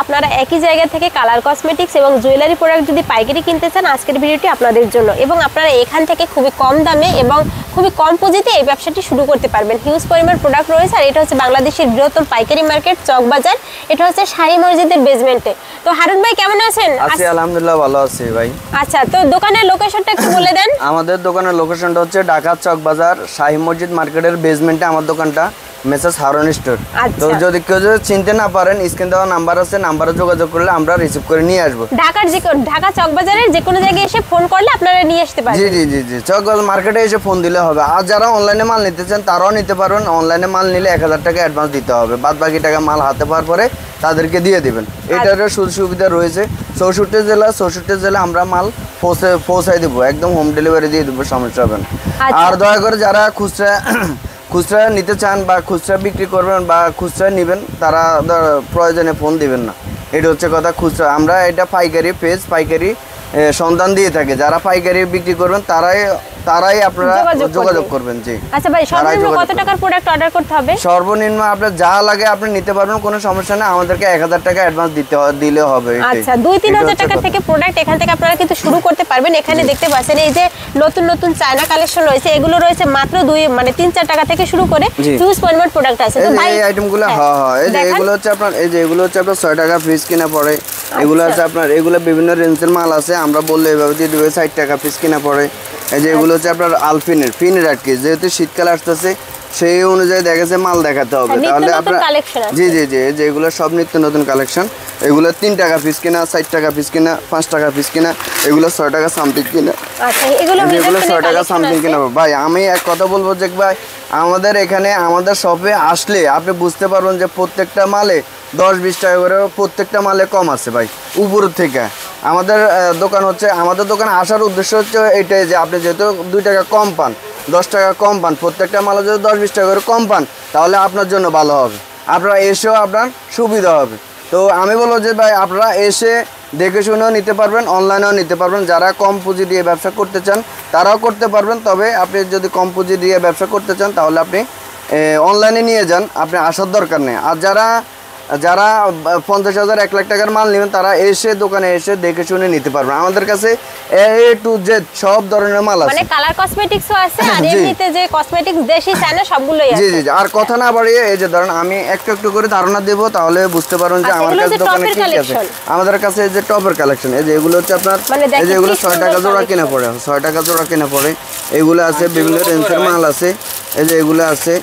আপনারা একই জায়গা থেকে কালার কসমেটিক্স এবং জুয়েলারি প্রোডাক্ট যদি পাইকারি কিনতে চান আজকের ভিডিওটি আপনাদের জন্য এবং আপনারা এখান থেকে খুবই কম দামে এবং খুবই কম পুঁজিতে এই ব্যবসাটি শুরু করতে পারবেন। হিউজ পরিমাণ প্রোডাক্ট রয়েছে আর এটা হচ্ছে বাংলাদেশের বৃহত্তম পাইকারি মার্কেট চকবাজার। এটা হচ্ছে শাহী মসজিদের বেসমেন্টে। তো হারুন ভাই কেমন আছেন? আছি আলহামদুলিল্লাহ, ভালো আছি ভাই। আচ্ছা, তো দোকানের লোকেশনটা একটু বলে দেন। আমাদের দোকানের লোকেশনটা হচ্ছে ঢাকা চকবাজার শাহী মসজিদ মার্কেটের বেসমেন্টে আমার দোকানটা, মেসেজ হারুন স্টোর। তো যদি কেউ চিনতে না পারেন স্ক্রিন দেওয়া নাম্বার আছে, নাম্বারে যোগাযোগ করলে আমরা রিসিভ করে নিয়ে আসবো। ঢাকা চকবাজারের যে কোনো জায়গায় এসে ফোন করলে আপনারা নিয়ে আসতে পারবেন। জি জি জি জি, চকবাজার মার্কেটে এসে ফোন দিলে হবে। আর যারা অনলাইনে মাল নিতে চান তারাও নিতে পারবেন। অনলাইনে মাল নিলে 1000 টাকা অ্যাডভান্স দিতে হবে, বাদ বাকি টাকা মাল হাতে পাওয়ার পরে তাদেরকে দিয়ে দিবেন। এটার সুযোগ সুবিধা রয়েছে। 64 জেলা আমরা মাল পৌঁছাই দেবো, একদম হোম ডেলিভারি দিয়ে দেবো, সমস্যা হবে না। আর দয়া করে যারা খুচরা নিতে চান বা খুচরা বিক্রি করবেন বা খুচরা নেবেন তারা প্রয়োজনে ফোন দিবেন না, এটা হচ্ছে কথা। খুচরা আমরা এটা পাইকারি সন্ধান দিয়ে থাকে। যারা পাইকারি বিক্রি করবেন তারাই আপনারা যোগাযোগ করবেন। জি আচ্ছা ভাই, সর্বনিম্ন কত টাকার প্রোডাক্ট অর্ডার করতে হবে? সর্বনিম্ন আপনার যা লাগে আপনি নিতে পারবেন, কোনো সমস্যা নেই। আমাদেরকে 1000 টাকা অ্যাডভান্স দিলে হবে। আচ্ছা, 2-3000 টাকা থেকে প্রোডাক্ট এখান থেকে আপনারা কিন্তু শুরু করতে পারবেন। এখানে দেখতে পাচ্ছেন এই যে নতুন চায়না কালেকশন রয়েছে, এগুলো রয়েছে মাত্র 3-4 টাকা থেকে শুরু করে হিউজ পরিমাণ প্রোডাক্ট আছে। তো ভাই এই আইটেমগুলো এই যে এগুলো হচ্ছে আপনার 6 টাকা পিস কিনা পড়ে। এগুলো আছে আপনার, এগুলো বিভিন্ন রেঞ্জের মাল আছে, আমরা বললে এভাবে দিয়ে দেবে। 60 টাকা পিস কিনা পড়ে। এই যে এগুলো হচ্ছে আপনার ফিনের আর কি, যেহেতু শীতকাল আসতেছে সেই অনুযায়ী দেখেছে মাল দেখাতে হবে, তাহলে আপনার জি জি জি, যে এগুলো সব নিত্য নতুন কালেকশন। এগুলো 3 টাকা পিস কিনা, 60 টাকা পিস কিনা, 5 টাকা পিস কিনা, এগুলো 6 টাকা সামথিং কিনা। এগুলো 6 টাকা সামথিং কিনা। ভাই আমি এক কথা বলবো যে ভাই আমাদের এখানে আমাদের শপে আসলে আপনি বুঝতে পারবেন যে প্রত্যেকটা মালে 10-20 টাকা করে প্রত্যেকটা মালে কম আছে ভাই উপরের থেকে। আমাদের দোকানে আসার উদ্দেশ্য হচ্ছে এটাই যে আপনি যেহেতু 2 টাকা কম পান, 10 টাকা কম পান, প্রত্যেকটা মালে যদি 10-20 টাকা করে কম পান তাহলে আপনার জন্য ভালো হবে, আপনারা এসেও আপনার সুবিধা হবে। তো আমি বলবো যে ভাই আপনারা এসে দেখে শুনেও নিতে পারবেন, অনলাইনেও নিতে পারবেন। যারা কম পুঁজি দিয়ে ব্যবসা করতে চান তারাও করতে পারবেন, তবে আপনি যদি কম পুঁজি দিয়ে ব্যবসা করতে চান তাহলে আপনি অনলাইনে নিয়ে যান, আপনি আসার দরকার নেই। আর যারা 50,000 1 লাখ টাকার মাল নেবেন তারা দোকানে এসে দেখে শুনে নিতে পারবেন। আমাদের কাছে A to Z সব ধরনের মাল আছে, মানে কালার কসমেটিক্সও আছে আর এমনিতে যে কসমেটিক্স দেশি চায়না সবগুলোই আছে। জি জি, আর কথা না বাড়িয়ে এই যে ধরেন আমি একটু করে ধারণা দেব, তাহলে বুঝতে পারবেন যে আমার কাছে দোকানে কি আছে। আমাদের কাছে এই যে টপের কালেকশন, এই যে এগুলো হচ্ছে আপনার, এই যে এগুলো 6 টাকা জোড়া কিনা পড়ে, 6 টাকা জোড়া কিনা পড়ে। এগুলো আছে বিভিন্ন রেঞ্জের মাল আছে, এই যে এগুলো আছে,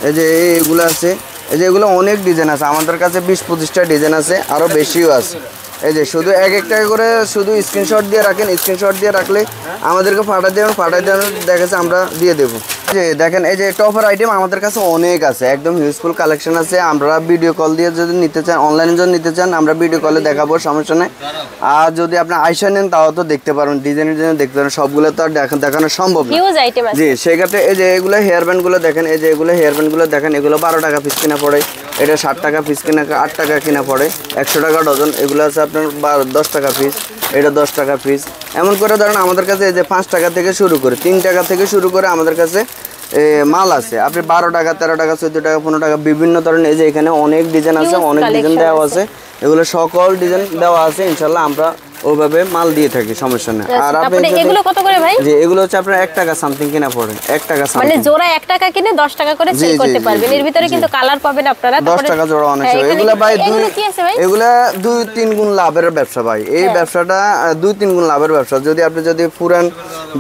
এই যে এগুলো আছে, এই যে এগুলো অনেক ডিজাইন আছে আমাদের কাছে, 20-25টা ডিজাইন আছে, আরও বেশিও আছে। এই যে শুধু এক টাকা করে শুধু স্ক্রিনশট দিয়ে রাখেন, স্ক্রিনশট দিয়ে রাখলে আমাদেরকে পাঠাই দেবেন, দেখেছে আমরা দিয়ে দেবো। যে দেখেন এই যে টপের আইটেম আমাদের কাছে অনেক আছে, একদম ইউজফুল কালেকশন আছে। আমরা ভিডিও কল দিয়ে যদি নিতে চান, অনলাইনে যদি নিতে চান আমরা ভিডিও কলে দেখাবো, সমস্যা নেই। আর যদি আপনি আইসা নেন তাও তো দেখতে পারবেন, ডিজাইন দেখতে পারেন, সবগুলো তো আর দেখানো সম্ভব না। জি, সেক্ষেত্রে এই যে এগুলো হেয়ার ব্যান্ডগুলো দেখেন, এই যে এগুলো হেয়ার ব্যান্ডগুলো দেখেন, এগুলো 12 টাকা পিস কিনা পড়ে, এটা 60 টাকা পিস কিনা, 8 টাকা কিনা পড়ে, 100 টাকা ডজন। এগুলো আছে আপনার 10 টাকা পিস, এটা 10 টাকা পিস। এমন করে ধরেন আমাদের কাছে এই যে 5 টাকা থেকে শুরু করে 3 টাকা থেকে শুরু করে আমাদের কাছে মাল আছে। আপনি 12 টাকা, 13 টাকা, 14 টাকা, 15 টাকা বিভিন্ন ধরনের, এই যে এখানে অনেক ডিজাইন আছে, অনেক ডিজাইন দেওয়া আছে, এগুলো সকল ডিজাইন দেওয়া আছে। ইনশাল্লাহ আমরা ওইভাবে মাল দিয়ে থাকি, সমস্যা নেই। আর আপনি এগুলো কত করে ভাই? যে এগুলো হচ্ছে আপনার 1 টাকা সামথিং কিনা পড়ে, 1 টাকা সামথিং, মানে জোড়া 1 টাকা কিনে 10 টাকা করে সেল করতে পারবেন। এর ভিতরে কিন্তু কালার পাবেন আপনারা, 10 টাকা জোড়া অনেক। এগুলো ভাই এগুলো 2-3 গুণ লাভের ব্যবসা ভাই। এই ব্যবসাটা 2-3 গুণ লাভের ব্যবসা। যদি পুরান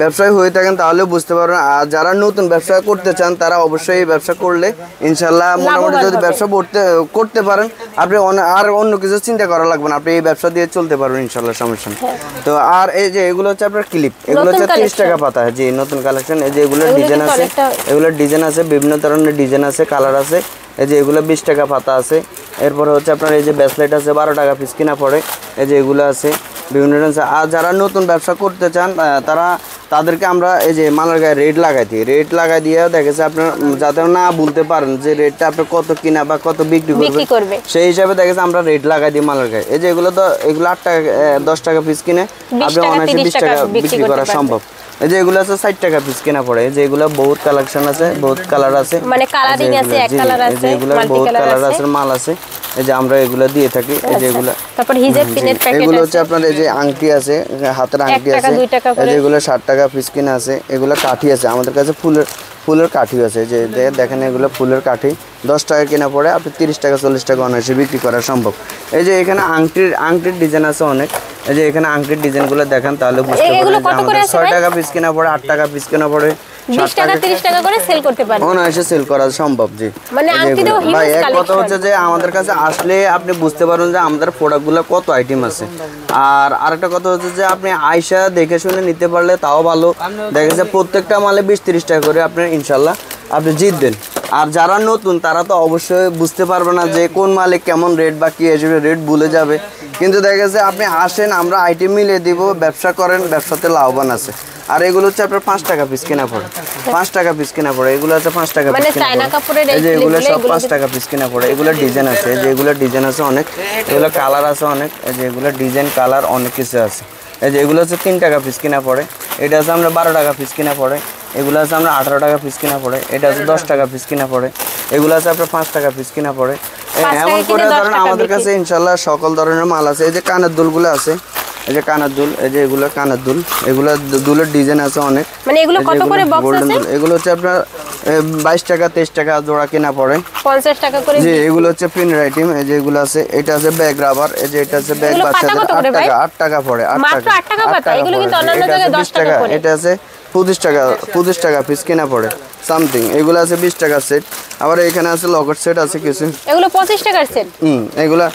ব্যবসায়ী হয়ে থাকেন তাহলে বুঝতে পারবেন। আর যারা নতুন ব্যবসা করতে চান তারা অবশ্যই এই ব্যবসা করলে ইনশাল্লাহ মোটামুটি যদি ব্যবসা করতে পারেন আপনি আর অন্য কিছু চিন্তা করা লাগবে না, আপনি এই ব্যবসা দিয়ে চলতে পারবেন ইনশাল্লাহ, সমস্যা। তো আর এই যে এগুলো হচ্ছে আপনার ক্লিপ, এগুলো হচ্ছে 30 টাকা পাতা। জি, নতুন কালেকশন। এই যে এগুলোর ডিজাইন আছে, এগুলোর ডিজাইন আছে, বিভিন্ন ধরনের ডিজাইন আছে, কালার আছে। এই যে এগুলো 20 টাকা পাতা আছে। এরপরে হচ্ছে আপনার এই যে ব্রেসলেট আছে, 12 টাকা পিস কিনা পড়ে। এই যে এগুলো আছে বিভিন্ন ধরনের। আর যারা নতুন ব্যবসা করতে চান তাদেরকে আমরা এই যে মালের গায়ে রেট লাগাই দিই, রেট লাগাই দিয়ে দেখেছে আপনার যাতে না বলতে পারেন যে রেটটা আপনি কত কিনা বা কত বিক্রি করবে, সেই হিসাবে দেখেছে আমরা রেট লাগাই দিই মালের গায়ে। এই যে এগুলো 8 টাকা 10 টাকা পিস কিনে আপনি অনায়াসে 20 টাকা বিক্রি করা সম্ভব। এই যে এগুলো আছে 60 টাকা পিস কেনা পড়ে। এই যে এগুলো বহুত কালেকশন আছে, বহুত কালার আছে, মানে কালারিং আছে, এক কালার আছে, এগুলো বহুত কালার আছে, মাল আছে। এই যে আমরা এগুলো দিয়ে থাকি। এই যে এগুলো তারপর হিজাব পিনের প্যাকেট আছে, এগুলো হচ্ছে আপনার এই যে আংটি আছে, হাতের আংটি আছে, এই যে এগুলো 60 টাকা পিস কিনা আছে। এগুলো কাঠি আছে আমাদের কাছে, ফুলের কাঠি আছে। যে দেখেন এগুলো ফুলের কাঠি 10 টাকা কেনা পড়ে, আপনি 30 টাকা 40 টাকা অনায়াসে বিক্রি করা সম্ভব। এই যে এখানে আংটির ডিজাইন আছে অনেক। এই যে এখানে আংটির ডিজাইনগুলো দেখেন, তাহলে বুঝতে পারবেন যে আমাদের 6 টাকা পিস কেনা পড়ে, 8 টাকা পিস কেনা পড়ে, 20 টাকা 30 টাকা করে সেল করতে পারবেন, অনায়াসে সেল করা সম্ভব। জি মানে আংটিতেও হিউজ ভাই, এক কালেকশন। কথা হচ্ছে যে আমাদের কাছে আসলে আপনি বুঝতে পারবেন যে আমাদের প্রোডাক্টগুলো কত আইটেম আছে। আর আরেকটা কথা হচ্ছে যে আপনি আয়সা দেখে শুনে নিতে পারলে তাও ভালো। দেখা যাচ্ছে প্রত্যেকটা মালে 20-30 টাকা করে আপনি ইনশাল্লাহ আপনি জিতবেন। আর যারা নতুন তারা তো অবশ্যই বুঝতে পারবে না যে কোন মালে কেমন রেট বা কী হিসেবে রেট ভুলে যাবে। কিন্তু দেখা যাচ্ছে আপনি আসেন, আমরা আইটেম মিলিয়ে দিব, ব্যবসা করেন, ব্যবসাতে লাভবান আছে। আর এগুলো হচ্ছে আপনার 5 টাকা পিস কেনা পড়ে, 5 টাকা পিস কেনা পড়ে। এগুলো হচ্ছে 5 টাকা পিস কেনা পড়ে। এই যে এগুলো সব 5 টাকা পিস কেনা পড়ে। এগুলো ডিজাইন আছে, এই যে এগুলো ডিজাইন আছে অনেক, এগুলো কালার আছে অনেক। এই যে এগুলো ডিজাইন কালার অনেক কিছু আছে। এই যে এগুলো হচ্ছে 3 টাকা পিস কেনা পড়ে। এটা হচ্ছে আমরা 12 টাকা পিস কেনা পড়ে। এগুলো আছে আমরা 18 টাকা পিস কেনা পড়ে। এটা হচ্ছে 10 টাকা পিস কেনা পড়ে। এগুলো আছে আপনার 5 টাকা পিস কেনা পড়ে। এমন করে ধরেন আমাদের কাছে ইনশাল্লাহ সকল ধরনের মাল আছে। এই যে কানের দুলগুলো আছে, এই যে কানের দুল, এই যে এগুলো কানের দুল, এগুলো দুলের ডিজাইন আছে অনেক। মানে এগুলো কত করে বক্স আছে? এগুলো হচ্ছে আপনার 22 টাকা 23 টাকা জোড়া কেনা পড়ে, 50 টাকা করে। জি এগুলো হচ্ছে পিনের আইটেম। এই যে এগুলো আছে, এটা আছে ব্যাগ রাবার। এই যে এটা আছে ব্যাগ বাচ্চাদের 8 টাকা পড়ে, 8 মাত্র 8 টাকা পাতা। এগুলো কিন্তু অন্যান্য জায়গায় 10 টাকা করে। এটা আছে 25 টাকা পিস কেনা পড়ে সামথিং। এগুলো আছে 20 টাকা সেট। আবার এখানে আছে লকেট সেট আছে কিছু, এগুলো 25 টাকার সেট। এগুলা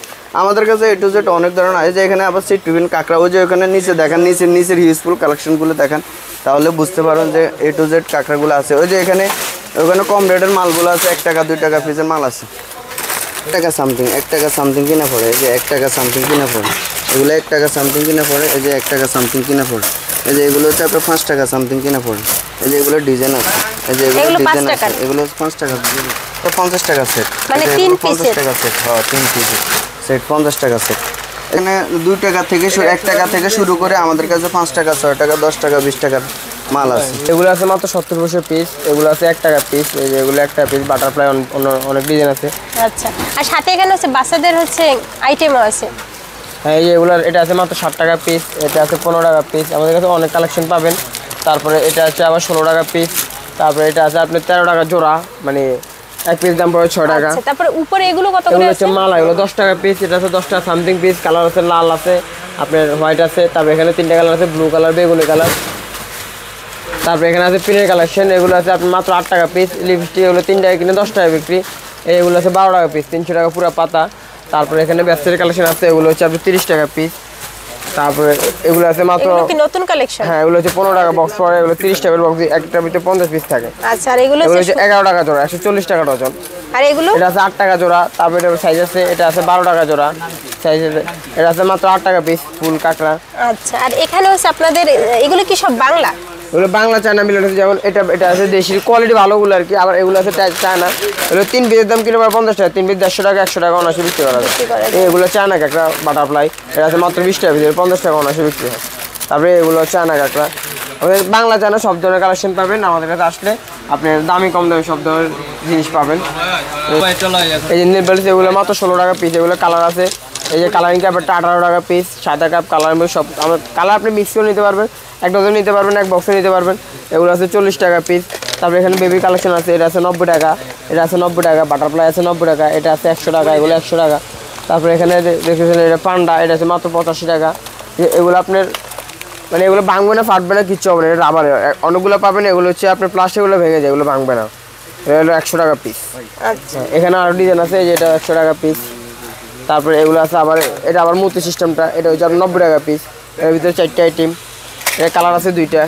আমাদের কাছে এ টু জেড অনেক ধরনের আছে। যে এখানে আবার সিট টিফিন কাঁকড়া, ওই যে ওখানে নিচে দেখেন, নিচের হিউজফুল কালেকশনগুলো দেখেন, তাহলে বুঝতে পারেন যে এ টু জেড কাঁকড়াগুলো আছে। ওই যে এখানে ওখানে কম রেটের মালগুলো আছে, 1 টাকা 2 টাকা পিসের মাল আছে। 1 টাকা সামথিং কিনা পড়ে। এই যে 1 টাকা সামথিং কিনা পড়ে, এগুলো 1 টাকা সামথিং কিনা পড়ে। এই যে 1 টাকা সামথিং কিনা পড়ে। এই যে এগুলো হচ্ছে আপনার 5 টাকা সামথিং কিনা পড়ে। এই যে এগুলো ডিজাইন আছে, এই যে এগুলো ডিজাইন আছে, এগুলো 5 টাকা, 50 টাকা সেট, মানে 3 পিস 50 টাকা সেট। হ্যাঁ 3 পিস সেট 50 টাকা সেট। এখানে 2 টাকা থেকে 1 টাকা থেকে শুরু করে আমাদের কাছে 5 টাকা 6 টাকা 10 টাকা 20 টাকার মাল আছে। এগুলো আছে মাত্র 70 পয়সা পিস। এগুলো আছে 1 টাকা পিস। এই যে এগুলো 1 টাকা পিস। বাটারফ্লাই অনেক ডিজাইন আছে। আচ্ছা, আর সাথে এখানে হচ্ছে বাচ্চাদের হচ্ছে আইটেমও আছে। হ্যাঁ, এই যে এগুলো, এটা আছে মাত্র 60 টাকা পিস। এটা আছে 15 টাকা পিস। আমাদের কাছে অনেক কালেকশন পাবেন। তারপরে এটা আছে আবার 16 টাকা পিস। তারপরে এটা আছে আপনার 13 টাকা জোড়া, মানে এক পিস দাম পড়ে 6 টাকা। আচ্ছা, তারপরে উপরে এগুলো কত করে এগুলো আছে? হচ্ছে মালা, এগুলো 10 টাকা পিস। এটা আছে 10 টাকা সামথিং পিস। কালার আছে লাল আছে, আপনার হোয়াইট আছে। তারপরে এখানে 3টা কালার আছে, ব্লু কালার, বেগুনি কালার। তারপরে এখানে আছে পিনের কালেকশন। এগুলো আছে আপনার মাত্র 8 টাকা পিস। লিপস্টিক এগুলো 3 টাকা কিনে 10 টাকা বিক্রি। এইগুলো আছে 12 টাকা পিস, 300 টাকা পুরো পাতা। তারপরে এখানে ব্যবসায়ীর কালেকশন আছে, এগুলো হচ্ছে আপনার 30 টাকা পিস। তারপরে এগুলো আছে মাত্র, এগুলো কি নতুন কালেকশন? হ্যাঁ এগুলো হচ্ছে 15 টাকা বক্স পড়ে। এগুলো 30 টাকার বক্স, একটার ভিতরে 50 পিস থাকে। আচ্ছা, আর এগুলো হচ্ছে 11 টাকা জোড়া, 140 টাকা ডজন। আর এগুলো এটা আছে 8 টাকা জোড়া। তারপরে এটা সাইজ আছে, এটা আছে 12 টাকা জোড়া সাইজ। এটা আছে মাত্র 8 টাকা পিস ফুল কাঁকড়া। আচ্ছা, আর এখানে হচ্ছে আপনাদের এগুলো কি সব বাংলা? এগুলো বাংলা চায়না মিলে আছে, যেমন এটা আছে দেশির কোয়ালিটি ভালোগুলো আর কি। আবার এগুলো আছে চায়না। এগুলো 3 পিসের দাম কিলো 50 টাকা, 3 পিস 150 টাকা, 100 টাকা অনায়াসে বিক্রি করা যায়। এগুলো চায়না কাঁকড়া বাটারফ্লাই, এটা আছে মাত্র 20 টাকা পিস, 50 টাকা অনায়াসে বিক্রি হয়। তারপরে এগুলো চায়না কাঁকড়া। আমাদের বাংলা চায়না সব ধরনের কালেকশন পাবেন আমাদের কাছে আসলে। আপনি দামি কম দামি সব ধরনের জিনিস পাবেন। এই যে নেল পালিশ, এগুলো মাত্র 16 টাকা পিস। এগুলো কালার আছে, এই যে কালারিং কাপটা 18 টাকা পিস। সাদা কাপ কালার সব আমার কালার আপনি মিক্স করে নিতে পারবেন, এক ডজন নিতে পারবেন, এক বক্সে নিতে পারবেন। এগুলো আছে 40 টাকা পিস। তারপরে এখানে বেবি কালেকশন আছে, এটা আছে 90 টাকা, এটা আছে 90 টাকা। বাটারফ্লাই আছে 90 টাকা, এটা আছে 100 টাকা, এগুলো 100 টাকা। তারপরে এখানে দেখেছেন এটা পান্ডা, এটা আছে মাত্র 85 টাকা। এগুলো আপনার মানে এগুলো ভাঙবে না, ফাটবে না, কিচ্ছু হবে না। এটা রাবার অনেকগুলো পাবেন। এগুলো হচ্ছে আপনার প্লাস্টিকগুলো ভেঙে যায়, এগুলো ভাঙবে না। এটা হলো 100 টাকা পিস। আচ্ছা, এখানে আরও ডিজাইন আছে, যেটা 100 টাকা পিস। তারপরে এগুলো আছে আবার, এটা আবার মুতি সিস্টেমটা, এটা হচ্ছে আপনার 90 টাকা পিস। এর ভিতরে 4টা আইটেম, এর কালার আছে 2টা।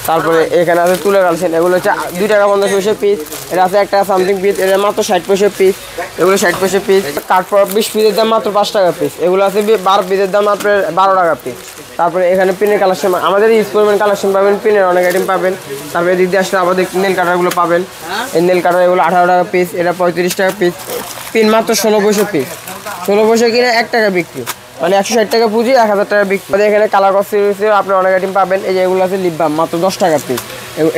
তারপরে এখানে আছে তুলে কালছেন, এগুলো হচ্ছে 2 টাকা 50 পয়সা পিস। এটা আছে 1 টাকা সামথিং পিস, এটা মাত্র 60 পয়সা পিস। এগুলো 60 পয়সা পিস। কাঠ পর 20 পিসের দাম মাত্র 5 টাকা পিস। এগুলো আছে 12 পিসের দাম মাত্র 12 টাকা পিস। তারপরে এখানে পিনের কালেকশন, আমাদের ইউজ কালেকশন পাবেন, পিনের অনেক আইটেম পাবেন। তারপরে দিদি আসলে আমাদের নেল কাটারগুলো পাবেন। এই নেল কাটার এগুলো 18 টাকা পিস, এটা 35 টাকা পিস। পিন মাত্র 16 পয়সা পিস। 16 পয়সা কিনে 1 টাকা বিক্রি। মানে 160 টাকা পুঁজি 1000 টাকা বিক্রি। এখানে কালার কস্মেটিক্স আপনি অনেক আইটেম পাবেন। এই যে এগুলো আছে লিপ বাম মাত্র 10 টাকা পিস,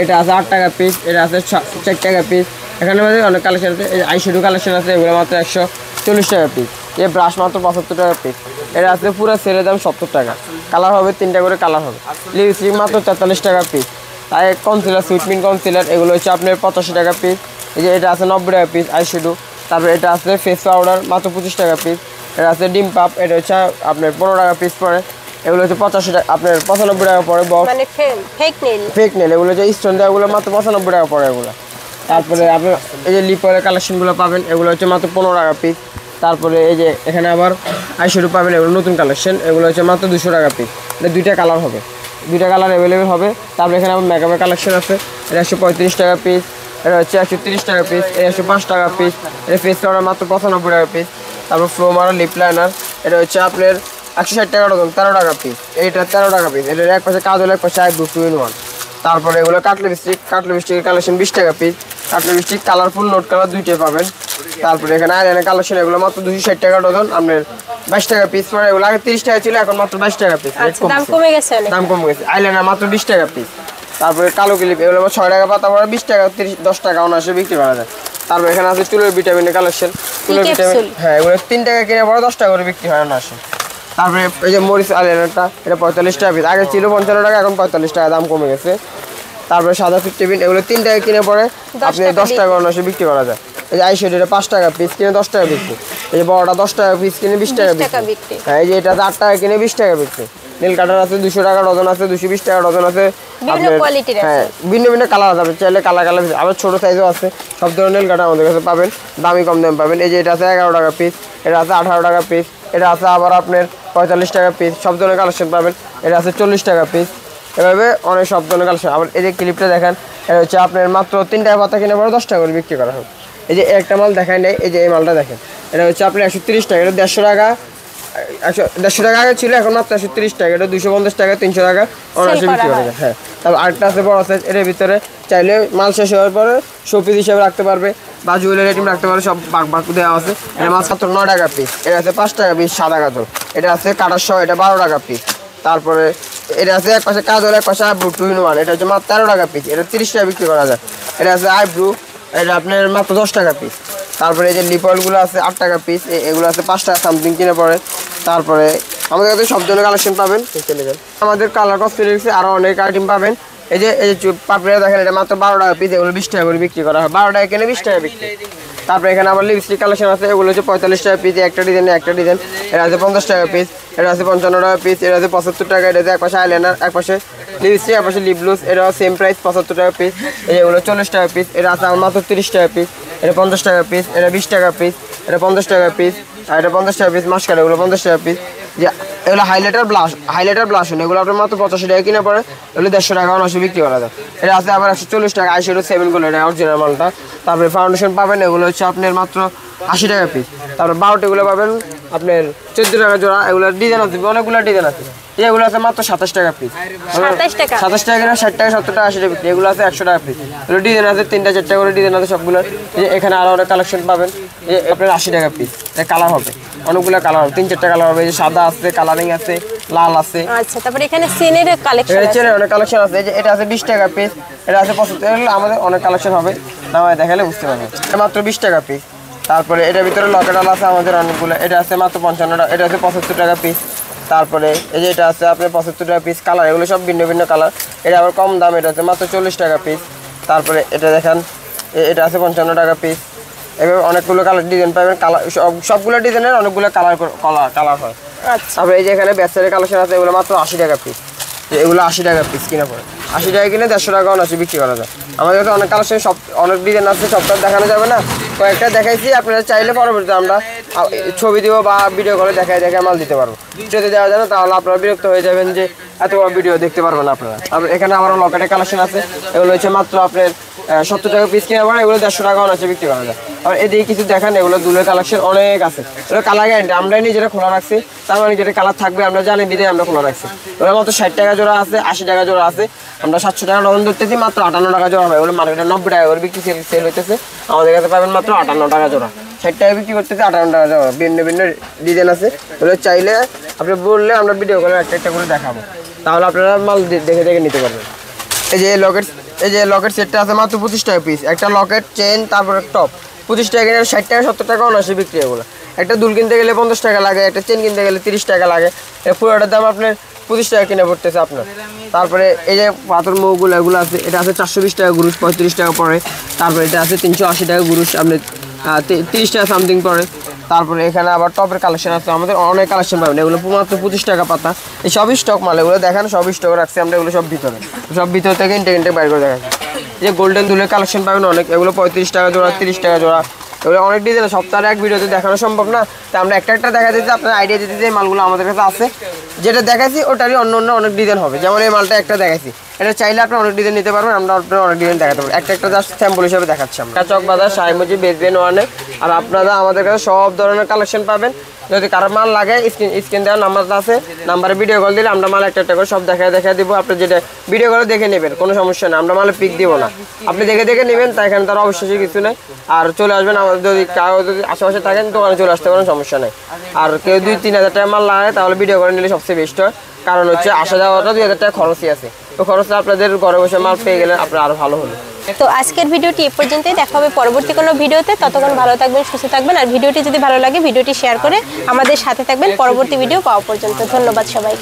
এটা আছে 8 টাকা পিস, এটা আছে 4 টাকা পিস। এখানে অনেক কালেকশন আছে, এই আইশ্যাডো কালেকশন আছে, এগুলো মাত্র 140 টাকা পিস। এই ব্রাশ মাত্র 75 টাকা পিস। এটা আছে পুরো সেলের দাম 70 টাকা। কালার হবে 3টা করে কালার হবে। লিপস্টিক মাত্র 43 টাকা পিস। তাই কনসিলার সুইটমিন কনসিলার এগুলো হচ্ছে আপনার 85 টাকা পিস। এই যে এটা আছে 90 টাকা পিস আইশ্যাডো। তারপরে এটা আছে ফেস পাউডার মাত্র 25 টাকা পিস। এটা আছে ডিম পাপ, এটা হচ্ছে আপনার 15 টাকা পিস পড়ে। এগুলো হচ্ছে 85 টাকা আপনার 95 টাকা পড়ে বক্স, মানে ফেক নেল এগুলো হচ্ছে স্টোন দেওয়া, এগুলো মাত্র 95 টাকা পড়ে এগুলো। তারপরে আপনি এই যে লিপ অয়েলের কালেকশনগুলো পাবেন, এগুলো হচ্ছে মাত্র 15 টাকা পিস। তারপরে এই যে এখানে আবার আইশ্যাডো পাবেন, এগুলো নতুন কালেকশন, এগুলো হচ্ছে মাত্র 200 টাকা পিস। এটা 2টা কালার হবে, 2টা কালার অ্যাভেলেবেল হবে। তারপরে এখানে আবার মেকআপের কালেকশন আছে, এটা 135 টাকা পিস, এটা হচ্ছে 130 টাকা পিস, এটা 105 টাকা পিস। এটা ফেস পাউডার মাত্র 95 টাকা পিস। তারপর ফ্লোমার লিপ লাইনার, এটা হচ্ছে আপনার 160 টাকা ডজন, 13 টাকা পিস। এইটা 13 টাকা পিস। এটার এক পাশে কাজল, এক পাশে আইব্রো 2 in 1। তারপরে এগুলো কাটলিপস্টিকের কালেকশন 20 টাকা পিস। কাটলিপস্টিক কালারফুল নোট কালার 2টাই পাবেন। তারপরে এখানে আইলাইনার কালেকশন, এগুলো মাত্র 260 টাকা ডজন, আপনার 22 টাকা পিস পড়ে। এগুলো আগে 30 টাকা ছিল, এখন মাত্র 22 টাকা পিস। দাম কমে গেছে অনেক, দাম কমে গেছে। আইলাইনার মাত্র 20 টাকা পিস। তারপরে কালো ক্লিপ, এগুলো 6 টাকা পাতা পড়ে, 20 টাকা 10 টাকা অনায়াসে বিক্রি করা যায়। তারপর এখানে আছে চুলের ভিটামিনের কালেকশন, চুলের ভিটামিন, হ্যাঁ এগুলো 3 টাকা কিনে পড়ে 10 টাকা করে বিক্রি হয় অনায়াসে। তারপরে এই যে মরিচ আইলাইনারটা, এটা 45 টাকা পিস, আগে ছিল 55 টাকা, এখন 45 টাকা, দাম কমে গেছে। তারপরে সাদা ফিফটিবিন, এগুলো 3 টাকা কিনে পড়ে আপনি 10 টাকা অনায়াসে বিক্রি করা যায়। এই যে আইশ্যাডো, এটা 5 টাকা পিস কিনে 10 টাকা বিক্রি। এই যে বড়টা 10 টাকা পিস কিনে 20 টাকা বিক্রি। হ্যাঁ এই যে এটা 8 টাকা কিনে 20 টাকা বিক্রি। নীল কাটার আছে 200 টাকা ডজন আছে, 220 টাকা ডজন আছে। হ্যাঁ ভিন্ন ভিন্ন কালার আছে, আপনি চাইলে কালার আবার ছোটো সাইজও আছে। সব ধরনের নীল কাটার আমাদের কাছে পাবেন, দামি কম দাম পাবেন। এই যে এটা আছে 11 টাকা পিস, এটা আছে 18 টাকা পিস, এটা আছে আবার আপনার 45 টাকা পিস। সব ধরনের কালেকশন পাবেন। এটা আছে 40 টাকা পিস। এভাবে অনেক সব ধরনের কালেকশন। আবার এই যে ক্লিপটা দেখেন, এটা হচ্ছে আপনার মাত্র 3 টাকা পাতা কিনে পরে 10 টাকা করে বিক্রি করা হবে। এই যে একটা মাল দেখায় নেই, এই যে এই মালটা দেখেন, এটা হচ্ছে আপনার 130 টাকা, এটা 150 টাকা, 150 টাকা আগে ছিল, এখন মাত্র 130 টাকা। এটা 250 টাকা, 300 টাকা অনায়াসে বিক্রি করা যায়। হ্যাঁ তারপর আরেকটা আছে বড় সাইজ, এর ভিতরে চাইলে মাল শেষ হওয়ার পরে শোপিস হিসাবে রাখতে পারবে বা জুয়েলারি আইটেম রাখতে পারবে, সব বাক দেওয়া আছে। এটা মাত্র 9 টাকা পিস। এটা আছে 5 টাকা পিস সাদা কাজল, এটা আছে কাটার সহ, এটা 12 টাকা পিস। তারপরে এটা আছে এক পাশে কাজল, এক পাশে আইব্রু 2 in 1, এটা হচ্ছে মাত্র 13 টাকা পিস। এটা 30 টাকা বিক্রি করা যায়। এটা আছে আইব্রু, এটা আপনার মাত্র 10 টাকা পিস। তারপরে এই যে লিপ অয়েলগুলো আছে 8 টাকা পিস, এগুলো আছে 5 টাকা সামথিং কিনে পড়ে। তারপরে আমাদের কাছে সব ধরনের কালেকশন পাবেন। আমাদের কালার কসমেটিক্সে আরও অনেক আইটেম পাবেন। এই যে পাপড়িটা দেখেন, এটা মাত্র 12 টাকা পিস, এগুলো 20 টাকা করে বিক্রি করা হয়। 12 টাকা কিনে 20 টাকা বিক্রি। তারপরে এখানে আবার লিপস্টিক কালেকশন আছে, এগুলো হচ্ছে 45 টাকা পিস, একটা ডিজাইন। এটা আছে 50 টাকা পিস, এটা আছে 55 টাকা পিস, এটা আছে 75 টাকা। এটা এক পাশে আইলাইনার, এক পাশে লিপস্টিক, এক পাশে লিপ গ্লস, এটা সেম প্রাইস 75 টাকা পিস। এগুলো 40 টাকা পিস। এটা আছে মাত্র 30 টাকা পিস, এটা 50 টাকা পিস, এটা 20 টাকা পিস, এটা 50 টাকা পিস, আর এটা 50 টাকা পিস। মাস্কারা এগুলো 50 টাকা পিস। যে এগুলো হাইলাইটার ব্লাশ এগুলো আপনার মাত্র 85 টাকা কিনে পড়ে, এগুলো 150 টাকা অনায়াসে বিক্রি করা যায়। এটা আছে আবার 140 টাকা আইশ্যাডো 7 গুলো, এটা অরিজিনাল মালটা। তারপরে ফাউন্ডেশন পাবেন, এগুলো হচ্ছে আপনার মাত্র 80 টাকা পিস। তারপরে 12টিগুলো পাবেন আপনার 14 টাকা জোড়া। এগুলো ডিজাইন আছে, অনেকগুলো ডিজাইন আছে। এগুলো আছে মাত্র 27 টাকা পিস, 27 টাকা কিনা 60 টাকা 70 টাকা 80 টাকা বিক্রি। এগুলো আছে 100 টাকা পিস। এগুলো ডিজাইন আছে 3টা 4টা করে ডিজাইন আছে সবগুলো। এখানে আরও অনেক কালেকশন পাবেন, আপনার 80 টাকা পিস। এটা কালার হবে, অনেকগুলো কালার হবে, 3-4টা কালার হবে। এই যে সাদা আছে, কালারিং আছে, লাল আছে। আচ্ছা তারপরে এখানে চেনের কালেকশন আছে, চেনের অনেক কালেকশন আছে। এই যে এটা আছে 20 টাকা পিস, এটা আছে 75। আমাদের অনেক কালেকশন হবে, নামায় দেখালে বুঝতে পারবেন। এটা মাত্র 20 টাকা পিস। তারপরে এটার ভিতরে লকেটাল আছে আমাদের অনেকগুলো, এটা আছে মাত্র 55 টাকা, এটা আছে 75 টাকা পিস। তারপরে এই যে এটা আছে আপনার 75 টাকা পিস। কালার এগুলো সব ভিন্ন ভিন্ন কালার, এটা আবার কম দাম, এটা আছে মাত্র 40 টাকা পিস। তারপরে এটা দেখেন, এটা আছে 55 টাকা পিস। এভাবে অনেকগুলো কালার ডিজাইন পাবেন, কালার সবগুলো ডিজাইনের অনেকগুলো কালার হয়। আচ্ছা তারপরে এই যে এখানে ব্যাচের কালেকশন আছে, এগুলো মাত্র 80 টাকা পিস। এগুলো 80 টাকা পিস কিনে পড়ে, 80 টাকা কিনে 150 টাকা অনায়াসে বিক্রি করা যায়। আমাদের কাছে অনেক কালেকশন, সব অনেক ডিজাইন আছে, সবটা দেখানো যাবে না, কয়েকটা দেখাইছি। আপনারা চাইলে পরবর্তীতে আমরা ছবি দিব বা ভিডিও করে দেখায় মাল দিতে পারবো। যদি দেওয়া যায় না তাহলে আপনারা বিরক্ত হয়ে যাবেন যে এত বড় ভিডিও দেখতে পারবেন আপনারা। তারপর এখানে আমার লকেটের কালেকশন আছে, এগুলো হচ্ছে মাত্র আপনার 70 টাকা পিস কিনে পড়ে, এগুলো 150 টাকা অনায়াসে বিক্রি করা যায়। আর এদিকে কিছু দেখেন, এগুলো দুলের কালেকশন অনেক আছে। এগুলো কালার গ্যারান্টি, আমরাই নিজেরা খোলা রাখছি, তার মানে যেটা কালার থাকবে আমরা জানি বিধে আমরা খোলা রাখছি। ওরা মাত্র 60 টাকা জোড়া আছে, 80 টাকা জোড়া আছে। আমরা 700 টাকা ডজন ধরতেছি, মাত্র 58 টাকা জোড়া হবে। এগুলো মার্কেটে 90 টাকা করে বিক্রি সেল হইতেছে, আমাদের কাছে পাবেন মাত্র 58 টাকা জোড়া। 60 টাকা বিক্রি করতেছে, 58 টাকা দেওয়া। ভিন্ন ভিন্ন ডিজাইন আছে, ওগুলো চাইলে আপনি বললে আমরা ভিডিও করে একটা করে দেখাবো, তাহলে আপনারা মাল দেখে দেখে নিতে পারবেন। এই যে লকেট সেটটা আছে মাত্র 25 টাকা পিস। একটা লকেট, চেন, তারপরে টপ 25 টাকা কিনে 60 টাকা 70 টাকা অনায়াসে বিক্রি এগুলো। একটা দুল কিনতে গেলে 50 টাকা লাগে, একটা চেন কিনতে গেলে 30 টাকা লাগে। এটা পুরোটার দাম আপনার 25 টাকা কিনে পড়তেছে আপনার। তারপরে এই যে পাথর মৌগুলো এগুলো আছে, এটা আছে 420 টাকা গুরুশ, 35 টাকা পড়ে। তারপরে এটা আছে 380 টাকা গুরুশ, আপনি 30 টাকা সামথিং পড়ে। তারপরে এখানে আবার টপের কালেকশন আছে, আমাদের অনেক কালেকশন পাবেন। এগুলো মাত্র 25 টাকা পাতা। এই সবই স্টক মাল, এগুলো দেখেন সবই স্টক রাখছি আমরা, এগুলো সব ভিতর থেকে ইনটে বাইর করে দেখাচ্ছি। এই যে গোল্ডেন দুলের কালেকশন পাবেন অনেক, এগুলো 35 টাকা জোড়া, 30 টাকা জোড়া। এগুলো অনেক ডিজাইন, সপ্তাহে এক ভিডিওতে দেখানো সম্ভব না, তাই আমরা একটা দেখা দিতে আপনার আইডিয়া দিতে যে মালগুলো আমাদের কাছে আছে। যেটা দেখাচ্ছি ওটারই অন্য অনেক ডিজাইন হবে। যেমন এই মালটা একটা দেখাচ্ছি, এটা চাইলে আপনি অনেক ডিজাইন নিতে পারবেন, আমরা আপনার অনেক ডিজাইন দেখাতে পারবো। একটা জাস্ট স্যাম্পল হিসেবে দেখাচ্ছি আমরা। চক বাজার সাইমজি বেসবেন ওয়ানে। আর আপনারা আমাদের কাছে সব ধরনের কালেকশন পাবেন। যদি কারো মাল লাগে স্ক্রিন দেওয়ার নাম্বারটা আছে, নাম্বারে ভিডিও কল দিলে আমরা মাল একটা করে সব দেখা দিব। আপনি যেটা ভিডিও করে দেখে নেবেন, কোনো সমস্যা নেই, আমরা মালে পিক দিব না, আপনি দেখে নেবেন। তাই এখানে তার অবশ্যই কিছু নেই। আর চলে আসবেন আমাদের, যদি কারো যদি আশেপাশে থাকেন দোকানে চলে আসতে পারেন, সমস্যা নেই। আর কেউ 2-3 হাজার টাকা মাল লাগে তাহলে ভিডিও করে নিলে সবচেয়ে বেস্ট হয়, কারণ হচ্ছে আসা যাওয়াটা 2000 টাকা খরচই আছে। তো খরচটা আপনাদের ঘরে বসে মাল পেয়ে গেলে আপনার আরো ভালো হলো। তো আজকের ভিডিওটি এ পর্যন্তই, দেখা হবে পরবর্তী কোনো ভিডিওতে। ততক্ষণ ভালো থাকবেন, সুস্থ থাকবেন। আর ভিডিওটি যদি ভালো লাগে ভিডিওটি শেয়ার করে আমাদের সাথে থাকবেন পরবর্তী ভিডিও পাওয়া পর্যন্ত। ধন্যবাদ সবাই।